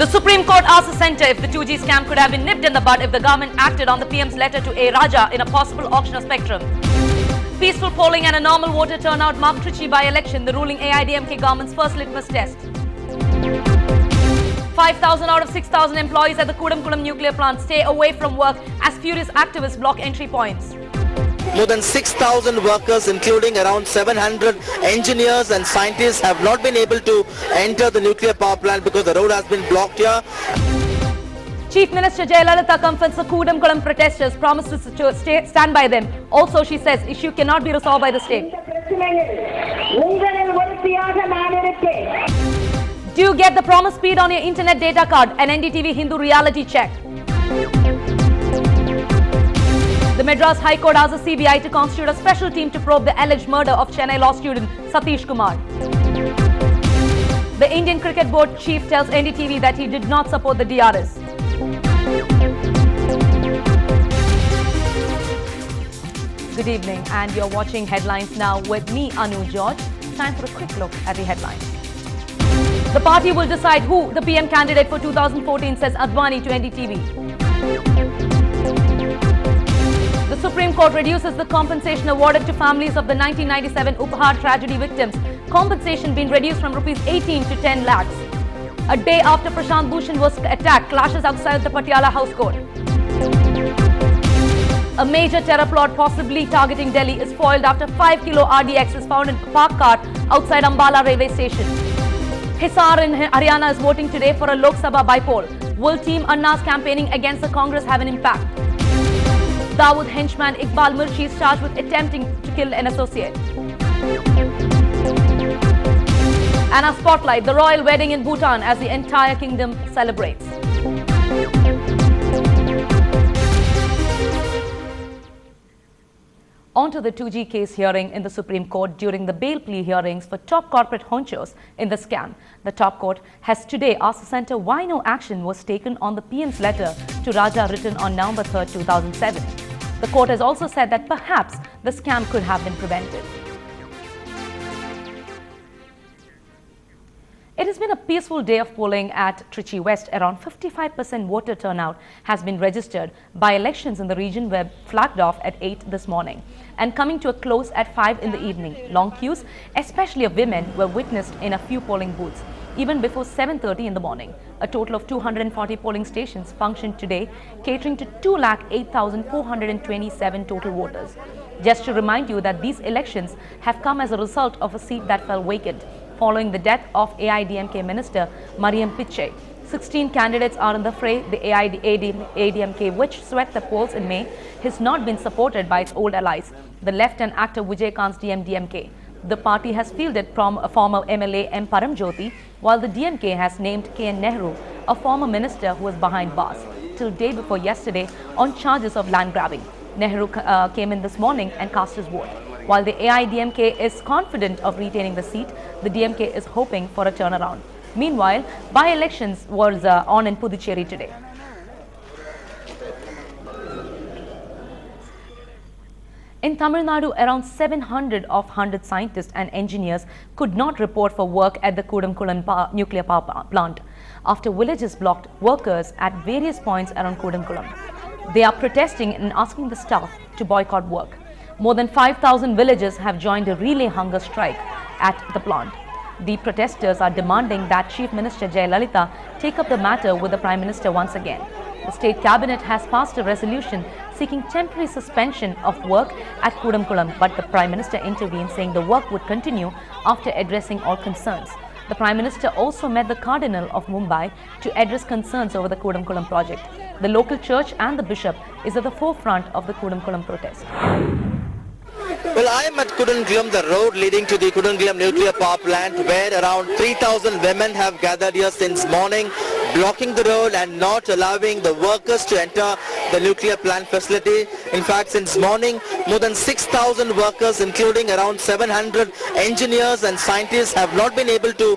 The Supreme Court asked the centre if the 2G scam could have been nipped in the bud if the government acted on the PM's letter to A. Raja in a possible auction of spectrum. Peaceful polling and a normal voter turnout marked Trichy by-election, the ruling AIDMK government's first litmus test. 5,000 out of 6,000 employees at the Kudamkulam nuclear plant stay away from work as furious activists block entry points. More than 6,000 workers, including around 700 engineers and scientists, have not been able to enter the nuclear power plant because the road has been blocked here. Chief Minister Jayalalitha comforts the Kudamkulam protesters, promises to stand by them. Also, she says issue cannot be resolved by the state. Do you get the promised speed on your internet data card? An NDTV Hindu reality check. The Madras High Court asked the CBI to constitute a special team to probe the alleged murder of Chennai law student Satish Kumar. The Indian Cricket Board chief tells NDTV that he did not support the DRS. Good evening, and you're watching Headlines Now with me, Anu George. Time for a quick look at the headlines. The party will decide who the PM candidate for 2014, says Advani to NDTV. The Supreme Court reduces the compensation awarded to families of the 1997 Upahar tragedy victims. Compensation being reduced from rupees 18 to 10 lakhs. A day after Prashant Bhushan was attacked, clashes outside the Patiala House Court. A major terror plot possibly targeting Delhi is foiled after 5 kilo RDX is found in a parked car outside Ambala railway station. Hisar in Haryana is voting today for a Lok Sabha by-poll. Will Team Anna's campaigning against the Congress have an impact? Dawood henchman Iqbal Murshi is charged with attempting to kill an associate. And our spotlight, the royal wedding in Bhutan as the entire kingdom celebrates. On to the 2G case hearing in the Supreme Court during the bail plea hearings for top corporate honchos in the scam. The top court has today asked the centre why no action was taken on the PM's letter to Raja written on November 3, 2007. The court has also said that perhaps the scam could have been prevented. It has been a peaceful day of polling at Trichy West. Around 55% voter turnout has been registered. By-elections in the region were flagged off at 8 this morning and coming to a close at 5 in the evening. Long queues, especially of women, were witnessed in a few polling booths, even before 7:30 in the morning. A total of 240 polling stations functioned today, catering to 208,427 total voters. Just to remind you that these elections have come as a result of a seat that fell vacant following the death of AIDMK Minister Mariam Pichai. 16 candidates are in the fray. The AIDMK, which swept the polls in May, has not been supported by its old allies, the left and actor Vijay Kant's DMK. The party has fielded from a former MLA M. Paramjyoti, while the DMK has named K.N. Nehru, a former minister who was behind bars, till day before yesterday on charges of land grabbing. Nehru came in this morning and cast his vote. While the AIDMK is confident of retaining the seat, the DMK is hoping for a turnaround. Meanwhile, by-elections was on in Puducherry today. In Tamil Nadu, around 700 of 100 scientists and engineers could not report for work at the Kudamkulam nuclear power plant after villages blocked workers at various points around Kudamkulam. They are protesting and asking the staff to boycott work. More than 5,000 villagers have joined a relay hunger strike at the plant. The protesters are demanding that Chief Minister Jayalalitha take up the matter with the Prime Minister once again. The State Cabinet has passed a resolution seeking temporary suspension of work at Kudamkulam, but the Prime Minister intervened, saying the work would continue after addressing all concerns. The Prime Minister also met the Cardinal of Mumbai to address concerns over the Kudamkulam project. The local church and the bishop is at the forefront of the Kudamkulam protest. Well, I am at Kudamkulam, the road leading to the Kudamkulam nuclear power plant, where around 3,000 women have gathered here since morning, blocking the road and not allowing the workers to enter the nuclear plant facility. In fact, since morning, more than 6,000 workers, including around 700 engineers and scientists, have not been able to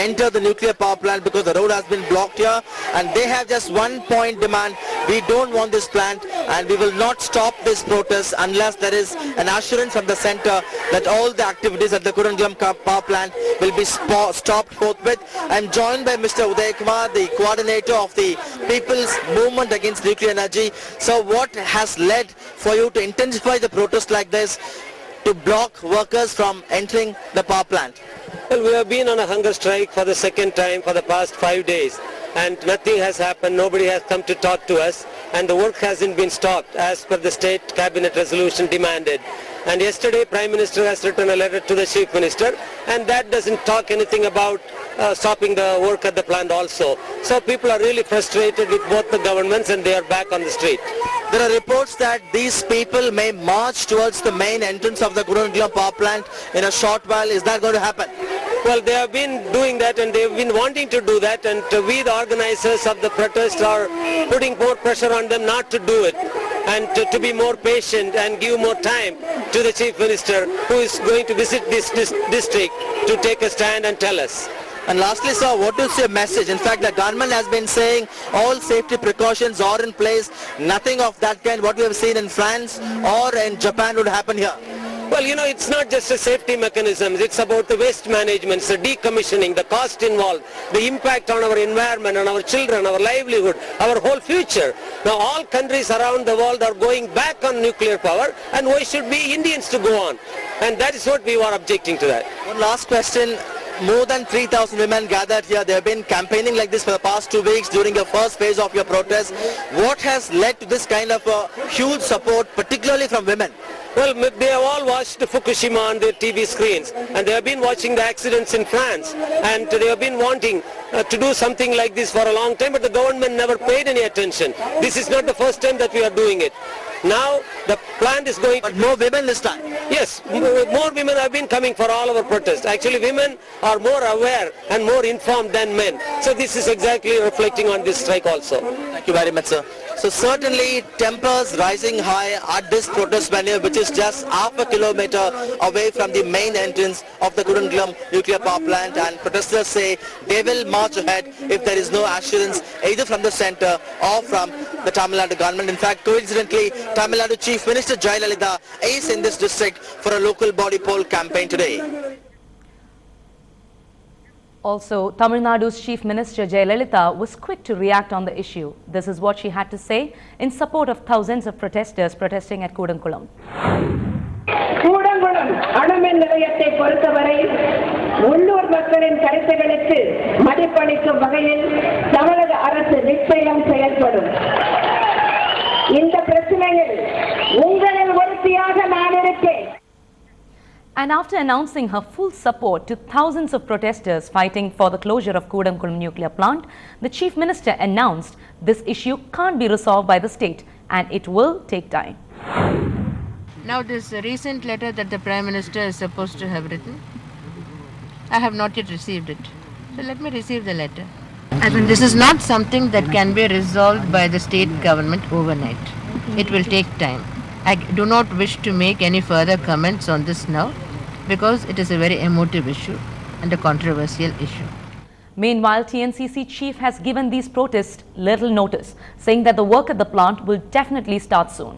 enter the nuclear power plant because the road has been blocked here, and they have just one point demand: we don't want this plant, and we will not stop this protest unless there is an assurance from the center that all the activities at the Kudankulam power plant will be stopped forthwith. I'm joined by Mr. Uday Kumar, the coordinator of the People's Movement Against Nuclear Energy. So what has led for you to intensify the protest like this, to block workers from entering the power plant? Well, we have been on a hunger strike for the second time for the past 5 days, and nothing has happened. Nobody has come to talk to us, and the work hasn't been stopped as per the state cabinet resolution demanded. And yesterday Prime Minister has written a letter to the Chief Minister, and that doesn't talk anything about stopping the work at the plant also. So people are really frustrated with both the governments, and they are back on the street. There are reports that these people may march towards the main entrance of the Kudankulam power plant in a short while. Is that going to happen? Well, they have been doing that, and they have been wanting to do that, and we, the organizers of the protest, are putting more pressure on them not to do it, and to be more patient and give more time to the Chief Minister, who is going to visit this district to take a stand and tell us. And lastly, sir, what is your message? In fact, the government has been saying all safety precautions are in place. Nothing of that kind, what we have seen in France or in Japan, would happen here. Well, you know, it's not just a safety mechanism. It's about the waste management, the decommissioning, the cost involved, the impact on our environment, on our children, our livelihood, our whole future. Now, all countries around the world are going back on nuclear power, and why should we Indians to go on? And that is what we are objecting to that. One last question. More than 3,000 women gathered here. They have been campaigning like this for the past 2 weeks during the first phase of your protest. What has led to this kind of huge support, particularly from women? Well, they have all watched Fukushima on their TV screens, and they have been watching the accidents in France, and they have been wanting to do something like this for a long time, but the government never paid any attention. This is not the first time that we are doing it. Now the plant is going... But more women this time? Yes, more women have been coming for all our protests. Actually, women are more aware and more informed than men. So this is exactly reflecting on this strike also. Thank you very much, sir. So certainly tempers rising high at this protest venue, which is just half a kilometer away from the main entrance of the Kudankulam nuclear power plant, and protesters say they will march ahead if there is no assurance either from the centre or from the Tamil Nadu government. In fact, coincidentally, Tamil Nadu Chief Minister Jayalalitha is in this district for a local body poll campaign today. Also, Tamil Nadu's Chief Minister Jayalalitha was quick to react on the issue. This is what she had to say in support of thousands of protesters protesting at Kudankulam. Kudankulam அணுமின் நிலையத்தை பொறுத்தவரை உள்ளூர் மக்களின் கருத்துகளுக்கு மதிப்பளிக்கும் வகையில் தமிழக அரசு நிச்சயம் செயல்படும். இந்த பிரச்சனையில் உங்களின் ஒருத்தியாக நான் இருக்கேன். And after announcing her full support to thousands of protesters fighting for the closure of Kudankulam nuclear plant, the Chief Minister announced this issue can't be resolved by the state and it will take time. Now this recent letter that the Prime Minister is supposed to have written, I have not yet received it. So let me receive the letter. I mean, this is not something that can be resolved by the state government overnight. It will take time. I do not wish to make any further comments on this now, because it is a very emotive issue and a controversial issue. Meanwhile, TNCC chief has given these protests little notice, saying that the work at the plant will definitely start soon.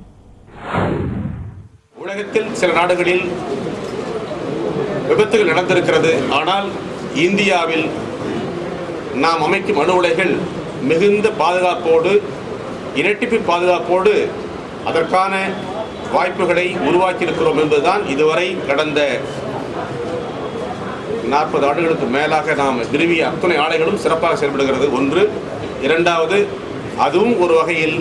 உலகத்தில் சில நாடுகளில் விபத்துகள் நடந்திருக்கிறது. ஆனால் இந்தியாவில் நாம் அமைக்கும் அணு உலைகள் மிகுந்த பாதுகாப்போடு, இரட்டிப்பு பாதுகாப்போடு அதற்கான வாய்ப்புகளை உருவாக்கி இருக்கிறோம் என்பதுதான் இதுவரை கடந்த 40 ஆண்டுகளுக்கு மேலாக நாம் நிறுவிய அத்தனை ஆலைகளும் சிறப்பாக செயல்படுகிறது. ஒன்று. இரண்டாவது, அதுவும் ஒரு வகையில்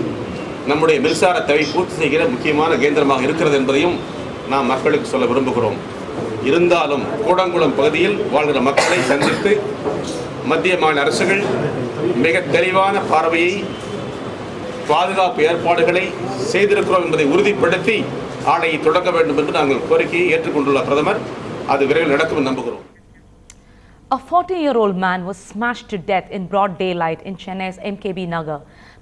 நம்முடைய மின்சார தேவை பூர்த்தி செய்கிற முக்கியமான கேந்திரமாக இருக்கிறது என்பதையும் நாம் மக்களுக்கு சொல்ல விரும்புகிறோம். இருந்தாலும் கூடங்குளம் பகுதியில் வாழ்கிற மக்களை சந்தித்து மத்திய மாநில அரசுகள் மிக தெளிவான பார்வையை, பாதுகாப்பு ஏற்பாடுகளை செய்திருக்கிறோம் என்பதை உறுதிப்படுத்தி ஆணையை தொடங்க வேண்டும் என்று நாங்கள் கோரிக்கையை ஏற்றுக்கொண்டுள்ள பிரதமர் அது விரைவில் நடக்கும் என்று நம்புகிறோம். A 40-year-old man was smashed to death in broad daylight in Chennai's MKB Nagar.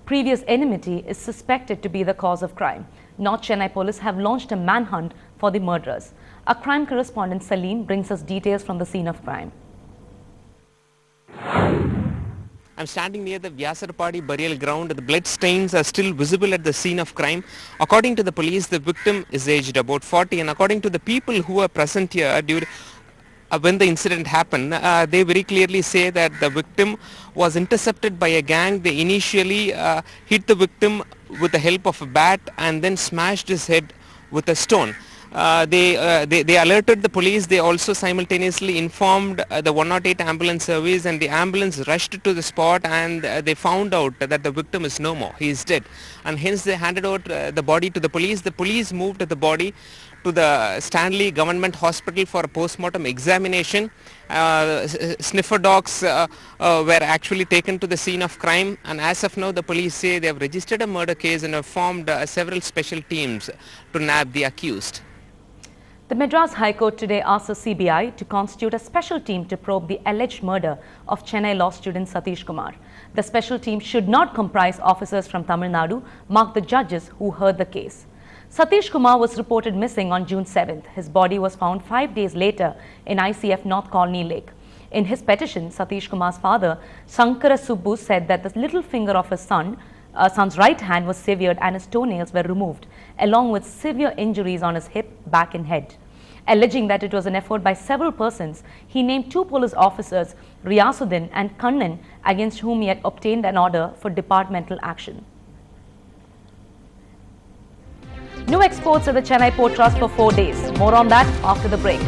Previous enmity is suspected to be the cause of crime. North Chennai police have launched a manhunt for the murderers. Our crime correspondent Salim brings us details from the scene of crime. I'm standing near the Vyasarpadi burial ground. The blood stains are still visible at the scene of crime. According to the police, the victim is aged about 40, and according to the people who were present here when the incident happened, they very clearly say that the victim was intercepted by a gang. They initially hit the victim with the help of a bat and then smashed his head with a stone. They alerted the police. They also simultaneously informed the 108 ambulance service, and the ambulance rushed to the spot, and they found out that the victim is no more. He is dead, and hence they handed over the body to the police. The police moved the body to the Stanley Government Hospital for a post-mortem examination. Sniffer dogs were actually taken to the scene of crime, and as of now the police say they have registered a murder case and have formed several special teams to nab the accused. The Madras High Court today asked the CBI to constitute a special team to probe the alleged murder of Chennai law student Satish Kumar. The special team should not comprise officers from Tamil Nadu, marked the judges who heard the case. Satish Kumar was reported missing on June 7th. His body was found 5 days later in ICF North Colony Lake. In his petition, Satish Kumar's father, Shankara Subbu, said that the little finger of his son's right hand was severed and his toenails were removed, along with severe injuries on his hip, back and head. Alleging that it was an effort by several persons, he named 2 police officers, Riyasuddin and Kannan, against whom he had obtained an order for departmental action. No exports at the Chennai Port Trust for 4 days. More on that after the break.